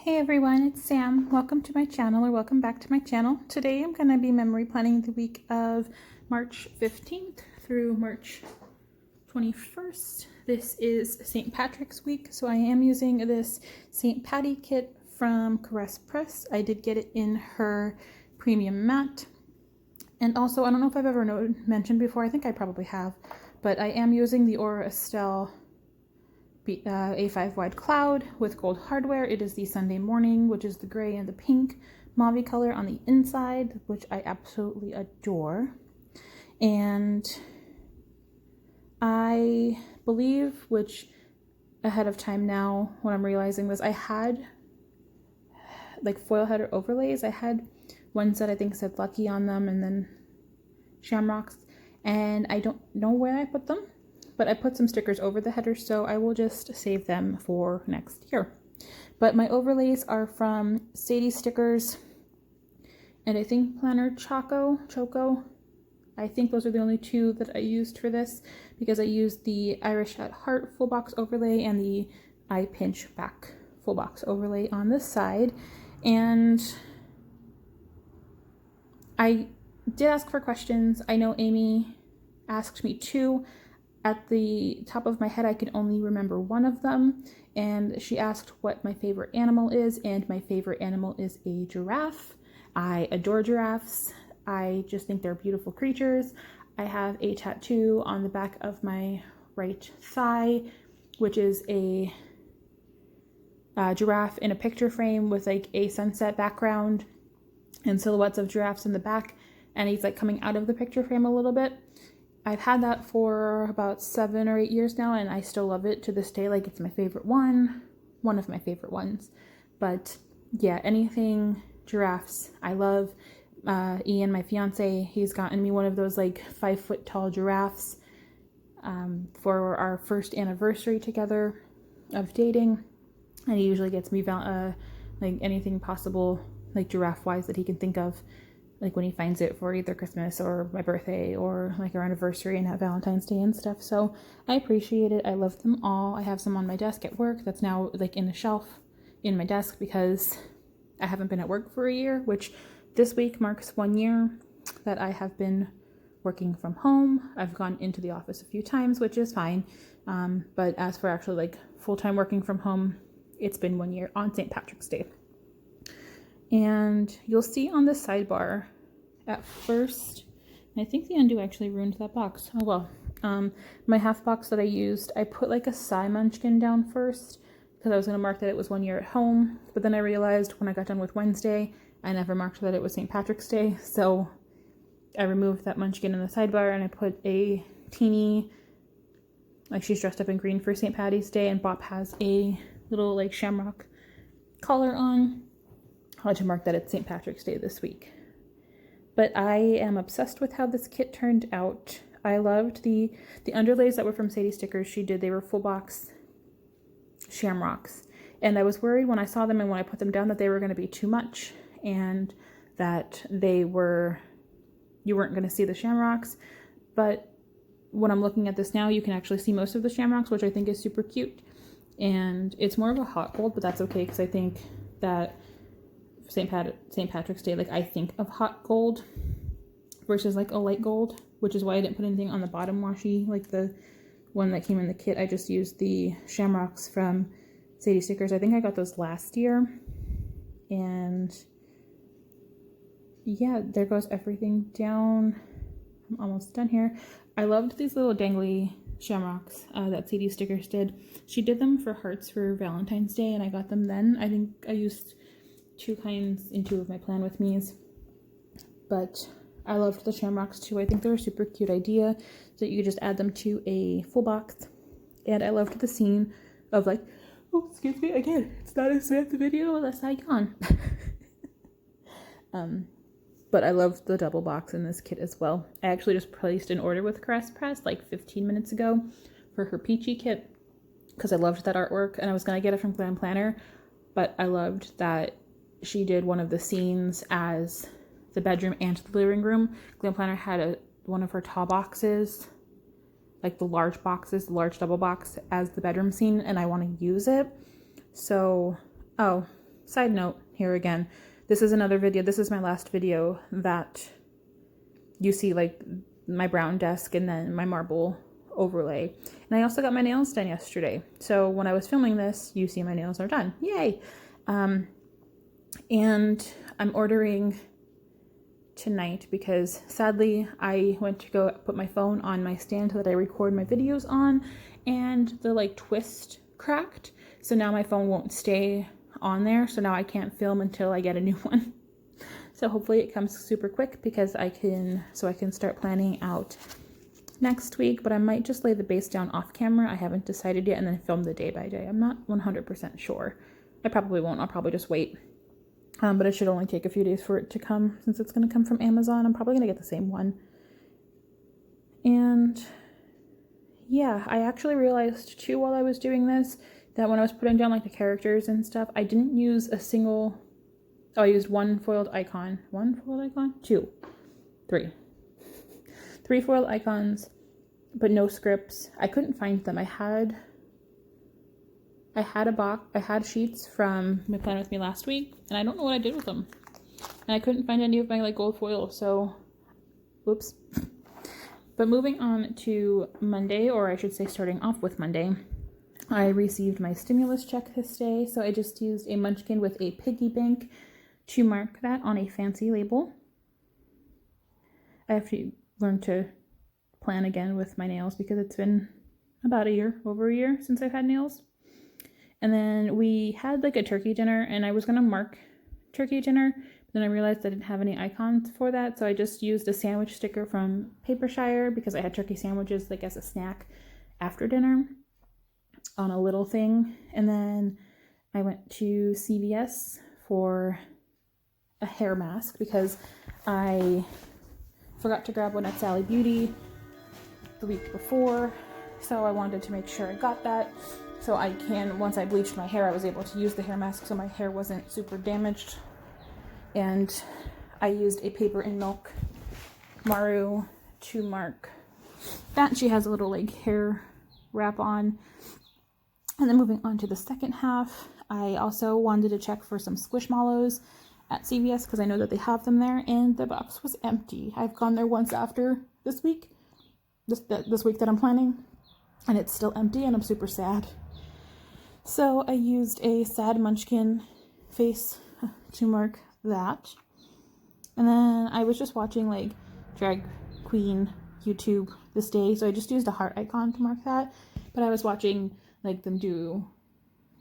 Hey everyone, it's Sam. Welcome to my channel, or welcome back to my channel. Today I'm going to be memory planning the week of March 15th through March 21st. This is St. Patrick's week, so I am using this St. Patty kit from Caress Press. I did get it in her premium matte. And also, I don't know if I've ever mentioned before, I think I probably have, but I am using the Estelle A5 wide cloud with gold hardware. It is the Sunday morning, which is the gray and the pink mauve color on the inside, which I absolutely adore. And I believe, which ahead of time now, what I'm realizing was I had like foil header overlays. I had ones that I think said Lucky on them and then shamrocks, and I don't know where I put them. But I put some stickers over the header, so I will just save them for next year. But my overlays are from Sadie Stickers and I think Planner Choco. I think those are the only two that I used for this, because I used the Irish at Heart full box overlay and the I Pinch Back full box overlay on this side. And I did ask for questions. I know Amy asked me too. At the top of my head, I can only remember one of them, and she asked what my favorite animal is, and my favorite animal is a giraffe. I adore giraffes. I just think they're beautiful creatures. I have a tattoo on the back of my right thigh, which is a giraffe in a picture frame with like a sunset background and silhouettes of giraffes in the back, and he's like coming out of the picture frame a little bit. I've had that for about 7 or 8 years now, and I still love it to this day. Like, it's my favorite one of my favorite ones. But yeah, anything giraffes, I love. Ian, my fiance, he's gotten me one of those like 5-foot tall giraffes for our first anniversary together of dating. And he usually gets me like anything possible, like giraffe wise, that he can think of, like when he finds it for either Christmas or my birthday or like our anniversary and at Valentine's Day and stuff. So I appreciate it. I love them all. I have some on my desk at work that's now like in the shelf in my desk because I haven't been at work for a year, which this week marks 1 year that I have been working from home. I've gone into the office a few times, which is fine. But as for actually like full-time working from home, it's been 1 year on St. Patrick's Day. And you'll see on the sidebar at first, and I think the undo actually ruined that box. Oh well. My half box that I used, I put like a Psy Munchkin down first because I was going to mark that it was 1 year at home. But then I realized when I got done with Wednesday, I never marked that it was St. Patrick's Day. So I removed that Munchkin in the sidebar and I put a teeny, like she's dressed up in green for St. Patty's Day, and Bop has a little like shamrock collar on. To mark that it's St. Patrick's Day this week. But I am obsessed with how this kit turned out. I loved the underlays that were from Sadie Stickers. She did, they were full box shamrocks. And I was worried when I saw them and when I put them down that they were going to be too much and that you weren't going to see the shamrocks. But when I'm looking at this now, you can actually see most of the shamrocks, which I think is super cute. And it's more of a hot gold, but that's okay because I think that St. Patrick's Day, like I think of hot gold versus like a light gold, which is why I didn't put anything on the bottom washi like the one that came in the kit. I just used the shamrocks from Sadie Stickers. I think I got those last year. And yeah, there goes everything down. I'm almost done here. I loved these little dangly shamrocks that Sadie Stickers did. She did them for hearts for Valentine's Day, and I got them then. I think I used 2 kinds in 2 of my plan with me's, but I loved the shamrocks too. I think they're a super cute idea so you could just add them to a full box. And I loved the scene of like, oh, excuse me, again, it's not a Samantha video unless I yawn. But I loved the double box in this kit as well. I actually just placed an order with Caress Press like 15 minutes ago for her Peachy kit because I loved that artwork, and I was going to get it from Glam Planner, but I loved that she did one of the scenes as the bedroom and the living room. Glam Planner had one of her tall boxes, like the large boxes, the large double box as the bedroom scene, and I want to use it. So, oh, Side note here again, this is another video. This is my last video that you see, like my brown desk and then my marble overlay. And I also got my nails done yesterday. So when I was filming this, you see my nails are done. Yay! And I'm ordering tonight because sadly I went to go put my phone on my stand that I record my videos on, and the like twist cracked. So now my phone won't stay on there. So now I can't film until I get a new one. So hopefully it comes super quick because I can start planning out next week, but I might just lay the base down off camera. I haven't decided yet, and then film the day by day. I'm not 100% sure. I probably won't. I'll probably just wait. But it should only take a few days for it to come since it's going to come from Amazon. I'm probably going to get the same one. And yeah, I actually realized too while I was doing this that when I was putting down like the characters and stuff, I didn't use a single... Oh, I used one foiled icon. One foiled icon? Two. Three. Three foiled icons, but no scripts. I couldn't find them. I had sheets from my Plan With Me last week, and I don't know what I did with them. And I couldn't find any of my like gold foil, so whoops. But moving on to Monday, or I should say starting off with Monday, I received my stimulus check this day, so I just used a munchkin with a piggy bank to mark that on a fancy label. I have to learn to plan again with my nails because it's been about over a year since I've had nails. And then we had like a turkey dinner, and I was going to mark turkey dinner, but then I realized I didn't have any icons for that, so I just used a sandwich sticker from Papershire because I had turkey sandwiches like as a snack after dinner on a little thing. And then I went to CVS for a hair mask because I forgot to grab one at Sally Beauty the week before, so I wanted to make sure I got that. So I can, once I bleached my hair, I was able to use the hair mask so my hair wasn't super damaged. And I used a paper and milk Maru to mark that. She has a little like hair wrap on. And then moving on to the second half, I also wanted to check for some Squishmallows at CVS because I know that they have them there, and the box was empty. I've gone there once after this week that I'm planning, and it's still empty, and I'm super sad. So I used a sad munchkin face to mark that. And then I was just watching like drag queen YouTube this day, so I just used a heart icon to mark that. But I was watching like them do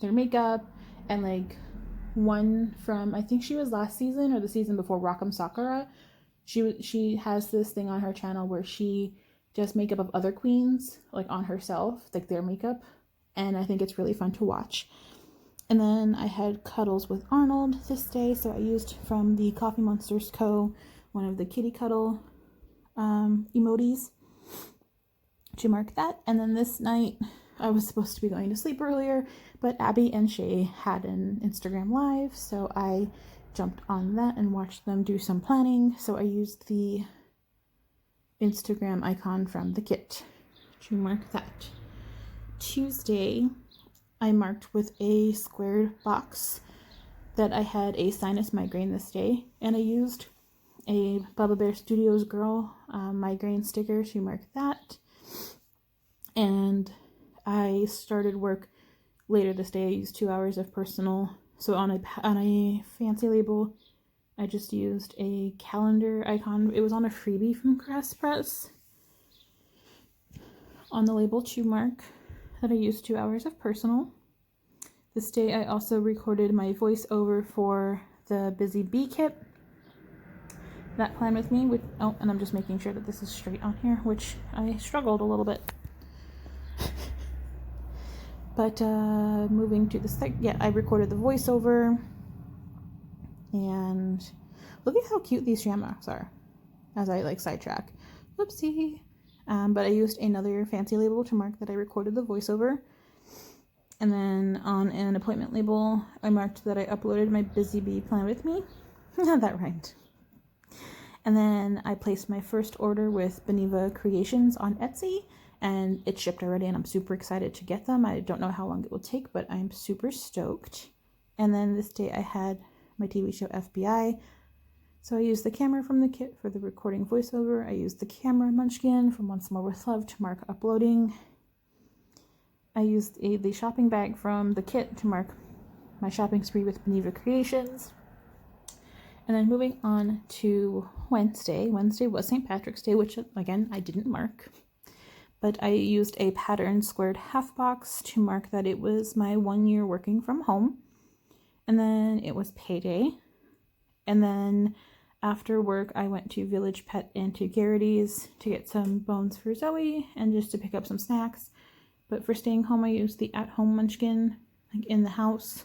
their makeup, and like one from, I think she was last season or the season before, Rock'em Sakura. She has this thing on her channel where she does makeup of other queens, like on herself, like their makeup. And I think it's really fun to watch. And then I had cuddles with Arnold this day, so I used from the Coffee Monsters Co. one of the kitty cuddle emojis to mark that. And then this night, I was supposed to be going to sleep earlier, but Abby and Shay had an Instagram live, so I jumped on that and watched them do some planning. So I used the Instagram icon from the kit to mark that. Tuesday, I marked with a squared box that I had a sinus migraine this day, and I used a Bubba Bear Studios girl migraine sticker to mark that. And I started work later this day. I used 2 hours of personal. So on a fancy label, I just used a calendar icon. It was on a freebie from Grass Press on the label to mark that I used 2 hours of personal. This day I also recorded my voiceover for the Busy Bee kit that Plan With Me. And I'm just making sure that this is straight on here, which I struggled a little bit. But moving to the I recorded the voiceover, and look at how cute these shamrocks are as I like sidetrack. Whoopsie. But I used another fancy label to mark that I recorded the voiceover. And then on an appointment label, I marked that I uploaded my Busy Bee Plan With Me. That rhymed. And then I placed my first order with Beneva Creations on Etsy, and it shipped already, and I'm super excited to get them. I don't know how long it will take, but I'm super stoked. And then this day I had my TV show FBI. So I used the camera from the kit for the recording voiceover. I used the camera munchkin from Once More With Love to mark uploading. I used the shopping bag from the kit to mark my shopping spree with Beneva Creations. And then moving on to Wednesday. Wednesday was St. Patrick's Day, which again, I didn't mark. But I used a pattern squared half box to mark that it was my 1 year working from home. And then it was Payday. And then after work, I went to Village Pet and to Garrity's to get some bones for Zoe and just to pick up some snacks. But for staying home, I used the at-home munchkin, like in the house.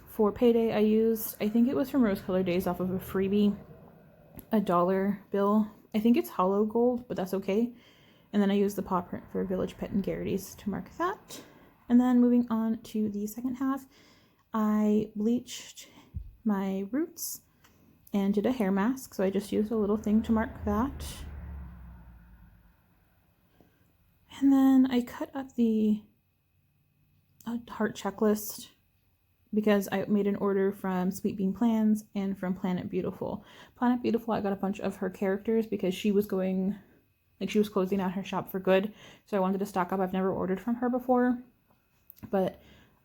For Payday, I used, I think it was from Rose Color Days off of a freebie, a $1 bill. I think it's hollow gold, but that's okay. And then I used the paw print for Village Pet and Garrity's to mark that. And then moving on to the second half, I bleached my roots and did a hair mask. So I just used a little thing to mark that. And then I cut up the heart checklist because I made an order from Sweet Bean Plans and from Planet Beautiful. Planet Beautiful, I got a bunch of her characters because she was going, like she was closing out her shop for good. So I wanted to stock up. I've never ordered from her before, but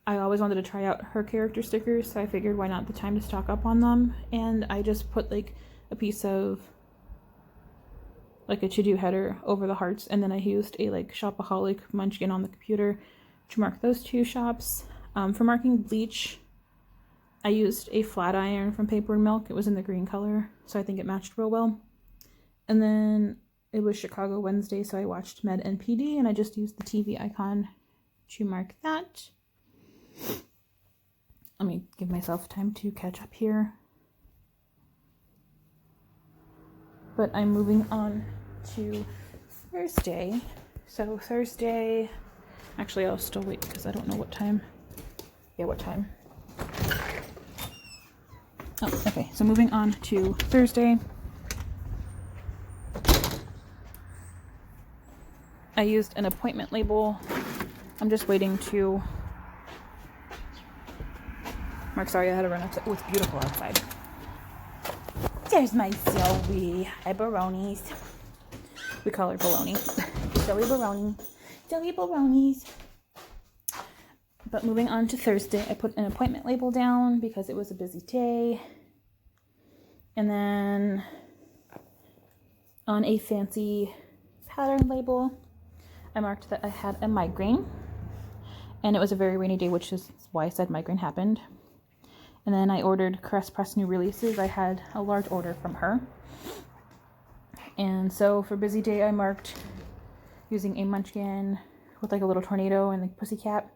I always wanted to try out her character stickers. So I figured why not the time to stock up on them. And I just put like a piece of like a to-do header over the hearts. And then I used a like Shopaholic munchkin on the computer to mark those two shops. For marking bleach, I used a flat iron from Paper and Milk. It was in the green color, so I think it matched real well. And then it was Chicago Wednesday, so I watched Med and PD, and I just used the TV icon to mark that. Let me give myself time to catch up here. But I'm moving on to Thursday. So Thursday, actually I'll still wait because I don't know what time. Yeah, what time? Oh, okay. So moving on to Thursday. I used an appointment label. I'm just waiting to mark. Sorry, I had to run outside. Oh, it's beautiful outside. There's my Zoe. Hi, Baronis. We call her Baloney. Zoe Baroni. Zoe Baronis. But moving on to Thursday, I put an appointment label down because it was a busy day. And then on a fancy pattern label, I marked that I had a migraine. And it was a very rainy day, which is why I said migraine happened. And then I ordered Caress Press new releases. I had a large order from her. And so for busy day, I marked using a munchkin with like a little tornado and like pussycat.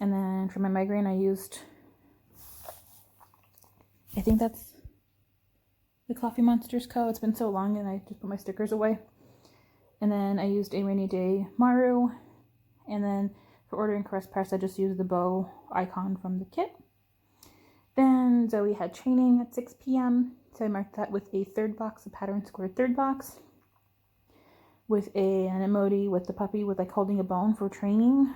And then for my migraine, I used, I think that's the Coffee Monsters Co. It's been so long and I just put my stickers away. And then I used a rainy day Maru. And then for ordering Caress Press, I just used the bow icon from the kit. Then Zoe had training at 6 p.m. So I marked that with a third box, a pattern squared third box. With an emoji with the puppy with like holding a bone for training.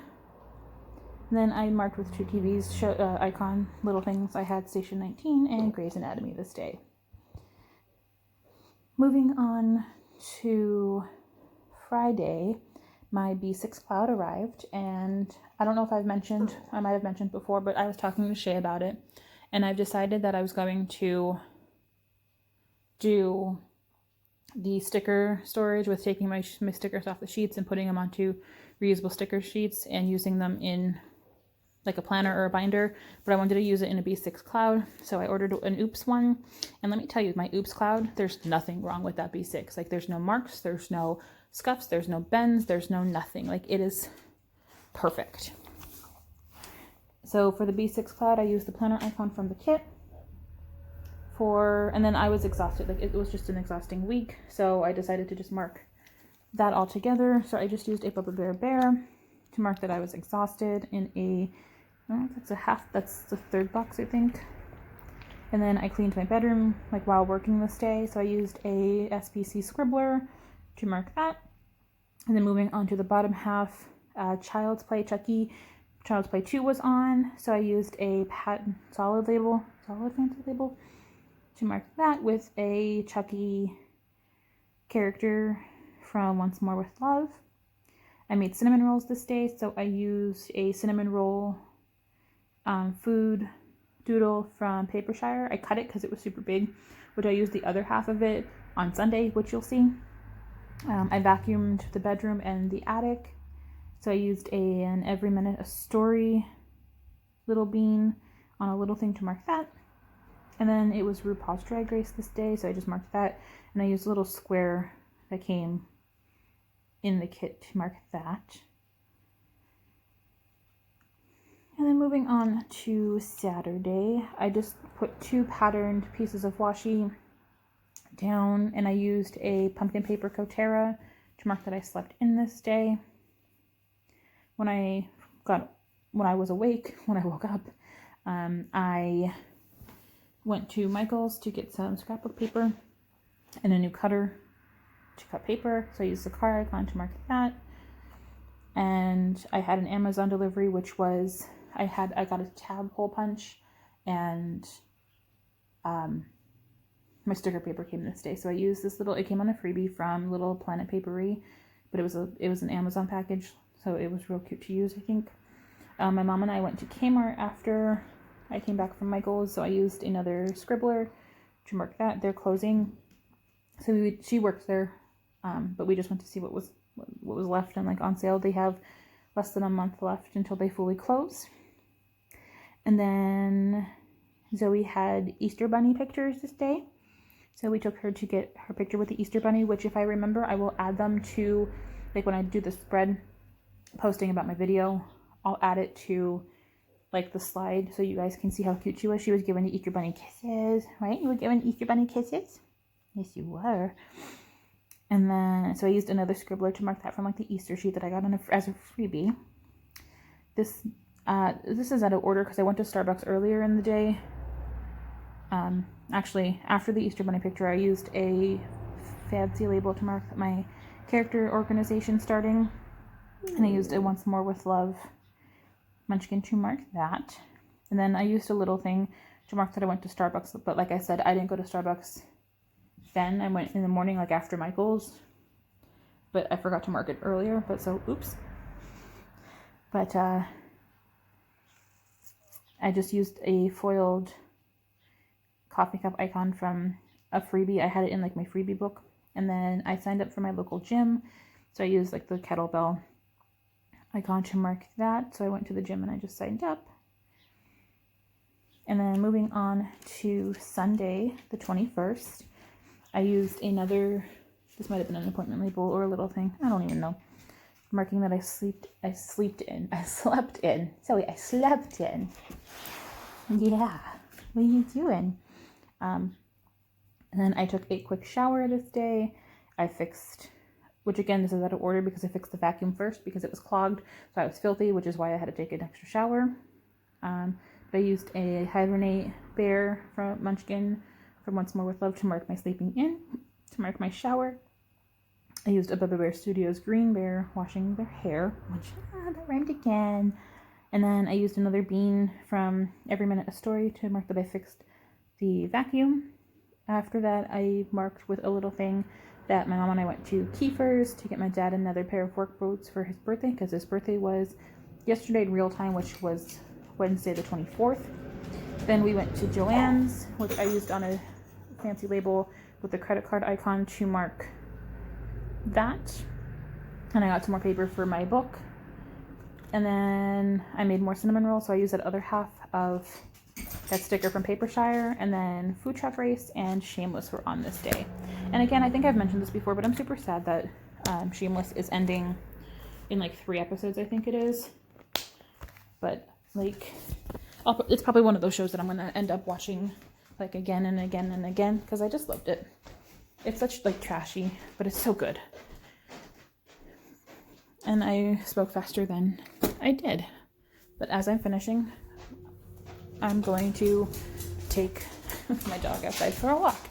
And then I marked with two TVs icon little things. I had Station 19 and Grey's Anatomy this day. Moving on to Friday, my B6 cloud arrived, and I don't know if I might have mentioned before, but I was talking to Shay about it, and I've decided that I was going to do the sticker storage with taking my stickers off the sheets and putting them onto reusable sticker sheets and using them in like a planner or a binder, but I wanted to use it in a B6 cloud, so I ordered an Oops one, and let me tell you, my Oops cloud, there's nothing wrong with that B6. Like, there's no marks, there's no scuffs, there's no bends, there's no nothing. Like, it is perfect. So for the B6 cloud, I used the planner icon from the kit and then I was exhausted. Like, it was just an exhausting week, so I decided to just mark that all together. So I just used a Bubba Bear to mark that I was exhausted in a, I don't know if that's a half, that's the third box, I think. And then I cleaned my bedroom like while working this day, so I used a SPC scribbler to mark that. And then moving on to the bottom half, Child's Play Chucky Child's Play 2 was on, so I used a solid fancy label to mark that with a Chucky character from Once More with Love. I made cinnamon rolls this day, so I used a cinnamon roll food doodle from Papershire. I cut it because it was super big, which I used the other half of it on Sunday, which you'll see. I vacuumed the bedroom and the attic, so I used an Every Minute a Story little bean on a little thing to mark that. And then it was RuPaul's Drag Race this day, so I just marked that, and I used a little square that came in the kit to mark that. And then moving on to Saturday, I just put 2 patterned pieces of washi down, and I used a pumpkin paper Kotera to mark that I slept in this day. When I woke up, I went to Michael's to get some scrapbook paper and a new cutter to cut paper, so I used the car icon to mark that. And I had an Amazon delivery, which was I got a tab hole punch, and my sticker paper came this day, so I used this it came on a freebie from Little Planet Papery, but it was an Amazon package, so it was real cute to use, I think. My mom and I went to Kmart after I came back from Michael's, so I used another scribbler to mark that. They're closing, so she works there, but we just went to see what was left and on sale. They have less than a month left until they fully close. And then Zoe had Easter Bunny pictures this day, so we took her to get her picture with the Easter Bunny, which if I remember, I will add them to, when I do the spread posting about my video, I'll add it to the slide so you guys can see how cute she was. She was giving the Easter Bunny kisses, right? You were giving Easter Bunny kisses? Yes, you were. And then, so I used another scribbler to mark that from the Easter sheet that I got as a freebie. This is out of order because I went to Starbucks earlier in the day. Actually, after the Easter Bunny picture, I used a fancy label to mark my character organization starting. And I used a Once More with Love munchkin to mark that. And then I used a little thing to mark that I went to Starbucks. But like I said, I didn't go to Starbucks then. I went in the morning, after Michael's. But I forgot to mark it earlier. Oops. But I just used a foiled coffee cup icon from a freebie. I had it in my freebie book. And then I signed up for my local gym. So I used the kettlebell icon to mark that. So I went to the gym and I just signed up. And then moving on to Sunday, the 21st, I used this might have been an appointment label or a little thing, I don't even know, marking that I slept in. Sorry, I slept in. Yeah, what are you doing? And then I took a quick shower this day. I fixed, which again, this is out of order because I fixed the vacuum first because it was clogged, so I was filthy, which is why I had to take an extra shower. But I used a Hibernate Bear from Munchkin from Once More with Love to mark my sleeping in. To mark my shower, I used a Bubba Bear Studios Green Bear washing their hair, which, that rhymed again. And then I used another bean from Every Minute a Story to mark that I fixed the vacuum. After that, I marked with a little thing that my mom and I went to Kiefer's to get my dad another pair of work boots for his birthday, because his birthday was yesterday in real time, which was Wednesday the 24th. Then we went to Joann's, which I used on a fancy label with the credit card icon to mark that. And I got some more paper for my book. And then I made more cinnamon rolls, so I used that other half of that sticker from Papershire. And then Food Truck Race and Shameless were on this day. And again, I think I've mentioned this before, but I'm super sad that Shameless is ending in 3 episodes, I think it is. But it's probably one of those shows that I'm gonna end up watching again and again and again, because I just loved it. It's such trashy, but it's so good. And I spoke faster than I did. But as I'm finishing, I'm going to take my dog outside for a walk.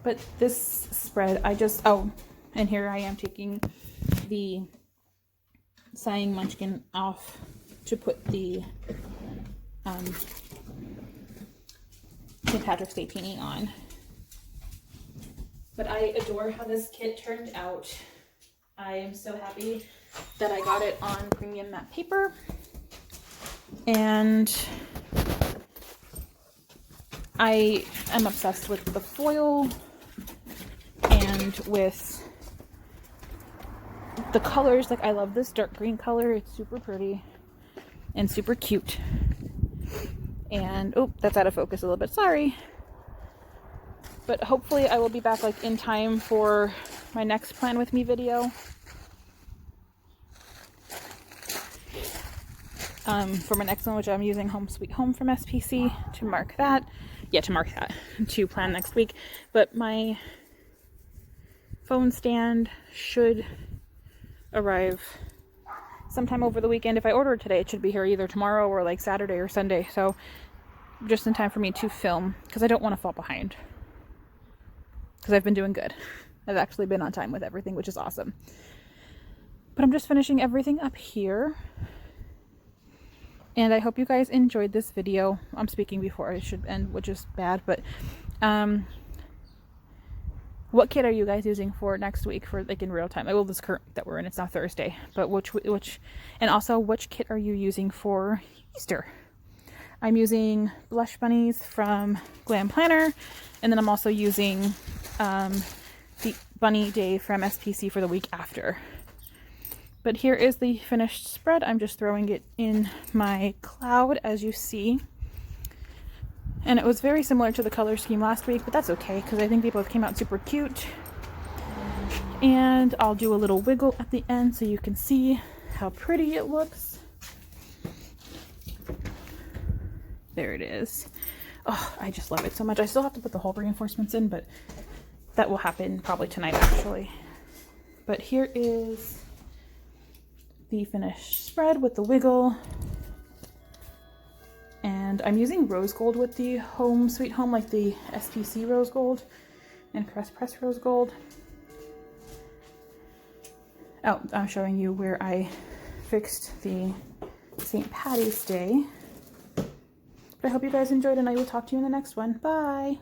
But this spread, and here I am taking the Sighing Munchkin off to put the St. Patrick's Day painting on. But I adore how this kit turned out. I am so happy that I got it on premium matte paper. And I am obsessed with the foil and with the colors. Like, I love this dark green color. It's super pretty and super cute. And oh, that's out of focus a little bit, sorry. But hopefully I will be back like in time for my next Plan With Me video. For my next one, which I'm using Home Sweet Home from SPC to mark that. Yeah, to mark that, to plan next week. But my phone stand should arrive sometime over the weekend. If I order it today, it should be here either tomorrow or like Saturday or Sunday. So just in time for me to film, because I don't want to fall behind. Because I've been doing good. I've actually been on time with everything, which is awesome. But I'm just finishing everything up here. And I hope you guys enjoyed this video. I'm speaking before I should end, which is bad, but what kit are you guys using for next week for like in real time? Well, this current that we're in, it's now Thursday, but which and also which kit are you using for Easter? I'm using Blush Bunnies from Glam Planner, and then I'm also using the Bunny Day from SPC for the week after. But here is the finished spread. I'm just throwing it in my cloud, as you see. And it was very similar to the color scheme last week, but that's okay, because I think they both came out super cute. And I'll do a little wiggle at the end so you can see how pretty it looks. There it is. Oh, I just love it so much. I still have to put the hole reinforcements in, but that will happen probably tonight, actually. But here is the finished spread with the wiggle. And I'm using rose gold with the Home Sweet Home, like the SPC rose gold and Press rose gold. Oh, I'm showing you where I fixed the St. Paddys Day. But I hope you guys enjoyed, and I will talk to you in the next one. Bye!